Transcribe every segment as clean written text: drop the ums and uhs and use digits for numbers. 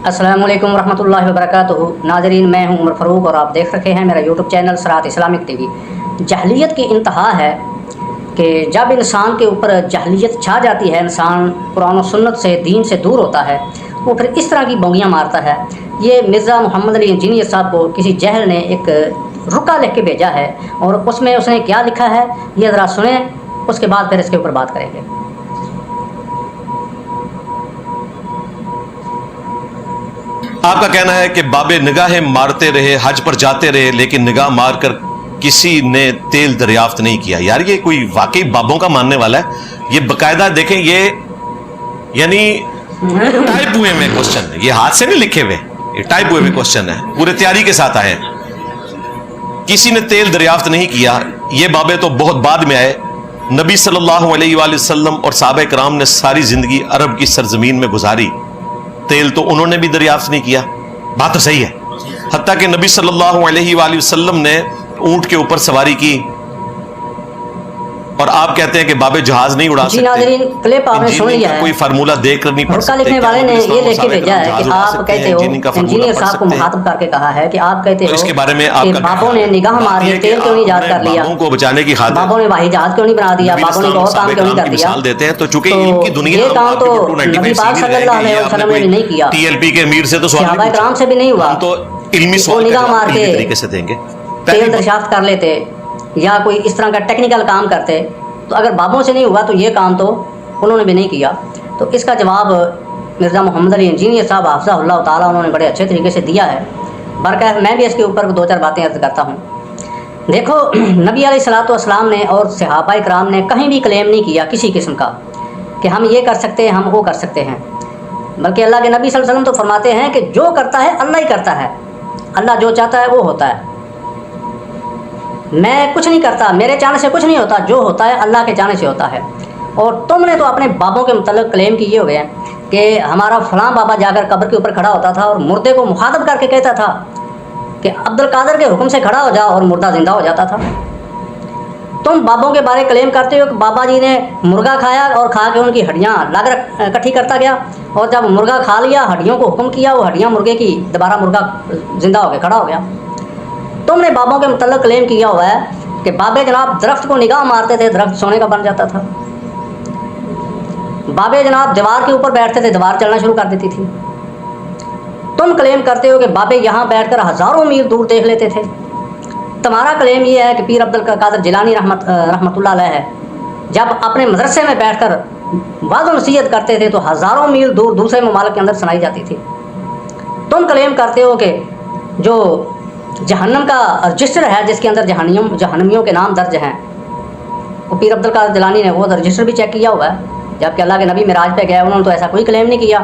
अस्सलामु अलैकुम रहमतुल्लाहि व बरकातुहू। नाज़रीन, मैं हूं उमर फ़ारूक और आप देख रहे हैं मेरा यूट्यूब चैनल सिरात इस्लामिक टीवी। जहलियत की इंतहा है कि जब इंसान के ऊपर जहलियत छा जाती है, इंसान कुरान और सुन्नत से, दीन से दूर होता है, वो फिर इस तरह की बोंगियाँ मारता है। ये मिर्ज़ा मोहम्मद अली इंजीनियर साहब को किसी जहल ने एक रुका लिख के भेजा है और उसमें उसने क्या लिखा है ये ज़रा सुनें, उसके बाद फिर इसके ऊपर बात करेंगे। आपका कहना है कि बाबे निगाहें मारते रहे, हज पर जाते रहे, लेकिन निगाह मार कर किसी ने तेल दरियाफ्त नहीं किया। यार ये कोई वाकई बाबों का मानने वाला है? ये बकायदा देखें, ये यानी टाइप हुए में क्वेश्चन है, ये हाथ से नहीं लिखे हुए, ये टाइप हुए में क्वेश्चन है, पूरे तैयारी के साथ आए। किसी ने तेल दरियाफ्त नहीं किया, ये बाबे तो बहुत बाद में आए। नबी सल्लल्लाहु अलैहि वसल्लम और सहाबा किराम ने सारी जिंदगी अरब की सरजमीन में गुजारी, तेल तो उन्होंने भी दरियाफ्त नहीं किया। बात तो सही है। हत्ता कि नबी सल्लल्लाहु अलैहि वसल्लम ने ऊंट के ऊपर सवारी की और आप कहते हैं कि बाबे जहाज नहीं उड़ा सकते। नाज़रीन, क्लिप आपने सुन लिया है। कोई फार्मूला देख कर नहीं पढ़ सकते। लिखने वाले ने ये लिख के भेजा है कि आप कहते हो, इंजीनियर साहब को मुखातब करके कहा है कि आप कहते हो इसके बारे में कि बाबों ने निगाह मार के तेल क्यों नहीं याद कर लिया, बाबों को बचाने की खातिर बाबों ने वाही जहाज क्यों नहीं बना दिया, बाबों ने और काम क्यों नहीं कर दिया। देते हैं तो चूंकि इनकी दुनिया ये काम तो नबी पाक सल्लल्लाहु अलैहि वसल्लम ने भी नहीं किया, टीएलपी के अमीर से तो सहाबा किराम से भी नहीं हुआ। तो इल्मी सवाल निगाह मार के तरीके से देंगे, तेल दरियाफ्त कर लेते या कोई इस तरह का टेक्निकल काम करते, तो अगर बाबों से नहीं हुआ तो ये काम तो उन्होंने भी नहीं किया। तो इसका जवाब मिर्ज़ा मोहम्मद अली इंजीनियर साहब हाफ़िज़हुल्लाह ताला उन्होंने बड़े अच्छे तरीके से दिया है। बरकत मैं भी इसके ऊपर दो चार बातें अर्ज़ करता हूँ। देखो, नबी अलैहिस्सलातु वस्सलाम ने और सहाबा इकराम ने कहीं भी क्लेम नहीं किया किसी किस्म का कि हम ये कर सकते हैं, हम वो कर सकते हैं, बल्कि अल्लाह के नबी सल्लल्लाहु अलैहि वसल्लम तो फरमाते हैं कि जो करता है अल्लाह ही करता है, अल्लाह जो चाहता है वो होता है। मैं कुछ नहीं करता, मेरे चाहने से कुछ नहीं होता, जो होता है अल्लाह के चाहने से होता है। और तुमने तो अपने बाबों के मतलब क्लेम किए हुए हैं कि हमारा फलां बाबा जाकर कब्र के ऊपर खड़ा होता था और मुर्दे को मुखातब करके कहता था कि अब्दुल कादर के हुक्म से खड़ा हो जाओ, और मुर्दा जिंदा हो जाता था। तुम बाबों के बारे क्लेम करते हो कि बाबा जी ने मुर्गा खाया और खा के उनकी हड्डियाँ इकट्ठी करता गया, और जब मुर्गा खा लिया, हड्डियों को हुक्म किया, वो हड्डियाँ मुर्गे की, दोबारा मुर्गा जिंदा होकर खड़ा हो गया। तुमने बाबों के मतलब क्लेम किया हुआ है कि बाबे जनाब दरख्त को निगाह मारते थे, दरख्त सोने का बन जाता था। बाबे जनाब दीवार के ऊपर बैठते थे, दीवार चलना शुरू कर देती थी। तुम क्लेम करते हो कि बाबे यहाँ बैठकर हज़ारों मील दूर देख लेते थे। तुम्हारा क्लेम ये है कि पीर अब्दुल कादिर जिलानी रहमतुल्लाह अलैह है, जब अपने मदरसे में बैठकर वाज़ नसीहत करते थे तो हज़ारों मील दूर दूसरे ममालिक के अंदर सुनाई जाती थी। तुम क्लेम करते हो कि जो जहन्नम का रजिस्टर है, जिसके अंदर जहन्नमियों के नाम दर्ज हैं, वो पीर अब्दुल कादिर जिलानी ने वो रजिस्टर भी चेक किया हुआ है। जबकि अल्लाह के नबी मिराज पे गए, उन्होंने तो ऐसा कोई क्लेम नहीं किया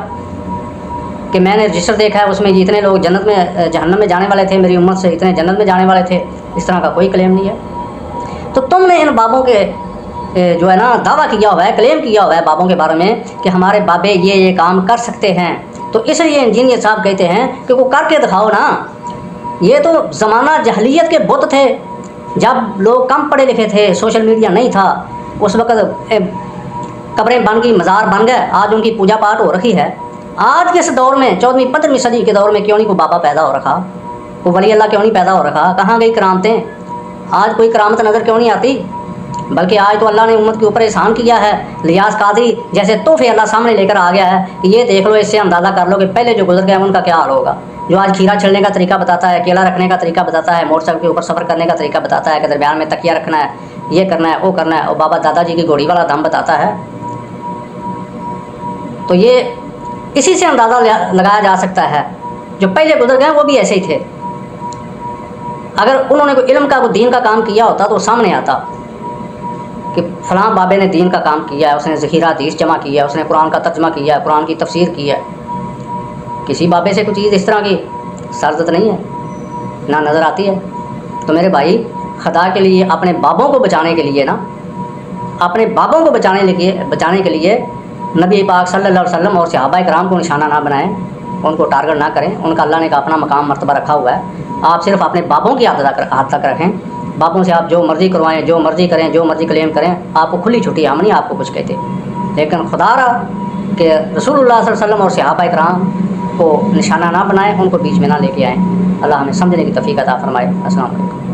कि मैंने रजिस्टर देखा है, उसमें जितने लोग जन्नत में जहन्नम में जाने वाले थे, मेरी उम्मत से इतने जन्नत में जाने वाले थे, इस तरह का कोई क्लेम नहीं है। तो तुमने इन बाबों के जो है ना दावा किया हुआ है, क्लेम किया हुआ है बाबों के बारे में कि हमारे बाबे ये काम कर सकते हैं। तो इसलिए इंजीनियर साहब कहते हैं कि वो करके दिखाओ ना। ये तो ज़माना जहलियत के बुत थे, जब लोग कम पढ़े लिखे थे, सोशल मीडिया नहीं था, उस वक़्त कब्रें बन गई, मज़ार बन गए, आज उनकी पूजा पाठ हो रखी है। आज के इस दौर में 14वीं 15वीं सदी के दौर में क्यों नहीं कोई बाबा पैदा हो रखा, कोई वली अल्लाह क्यों नहीं पैदा हो रखा? कहाँ गई करामतें? आज कोई करामत नज़र क्यों नहीं आती? बल्कि आज तो अल्लाह ने उम्मत के ऊपर एहसान किया है। लियाज कादरी जैसे तोहफे अल्लाह सामने लेकर आ गया है कि ये देख लो, इससे अंदाज़ा कर लो कि पहले जो गुजर गए उनका क्या हाल होगा। जो आज खीरा छिलने का तरीका बताता है, केला रखने का तरीका बताता है, मोटरसाइकिल के ऊपर सफ़र करने का तरीका बताता है कि दरमियान में तकिया रखना है, ये करना है, वो करना है, और बाबा दादाजी की घोड़ी वाला दम बताता है। तो ये इसी से अंदाज़ा लगाया जा सकता है जो पहले गुजर गए वो भी ऐसे ही थे। अगर उन्होंने कोई इल्म का, कोई दीन का काम किया होता तो सामने आता कि फ़लाँ बाबे ने दीन का काम किया है, उसने ज़ख़ीरा हदीस जमा किया है, उसने कुरान का तर्जमा किया है, कुरान की तफसीर की है। किसी बाबे से कोई चीज़ इस तरह की सरजत नहीं है, ना नज़र आती है। तो मेरे भाई, खुदा के लिए अपने बाबों को बचाने के लिए ना, अपने बाबों को बचाने के लिए नबी पाक सल्लल्लाहु अलैहि वसल्लम और सहाबा किराम को निशाना ना बनाएं, उनको टारगेट ना करें। उनका अल्लाह ने का अपना मकाम मर्तबा रखा हुआ है। आप सिर्फ अपने बाबों की हाथ तक रखें। बाबों से आप जो मर्ज़ी करवाएं, जो मर्ज़ी करें, जो मर्ज़ी क्लेम करें, आपको खुली छुट्टी, हम नहीं आपको कुछ कहते। लेकिन खुदा रहा कि रसूलुल्लाह सल्लल्लाहु अलैहि वसल्लम और सहाबा किराम کو نشانہ نہ بنائیں، ان کو بیچ میں نہ لے کے آئیں۔ اللہ ہمیں سمجھنے کی توفیق عطا فرمائے۔ السلام علیکم۔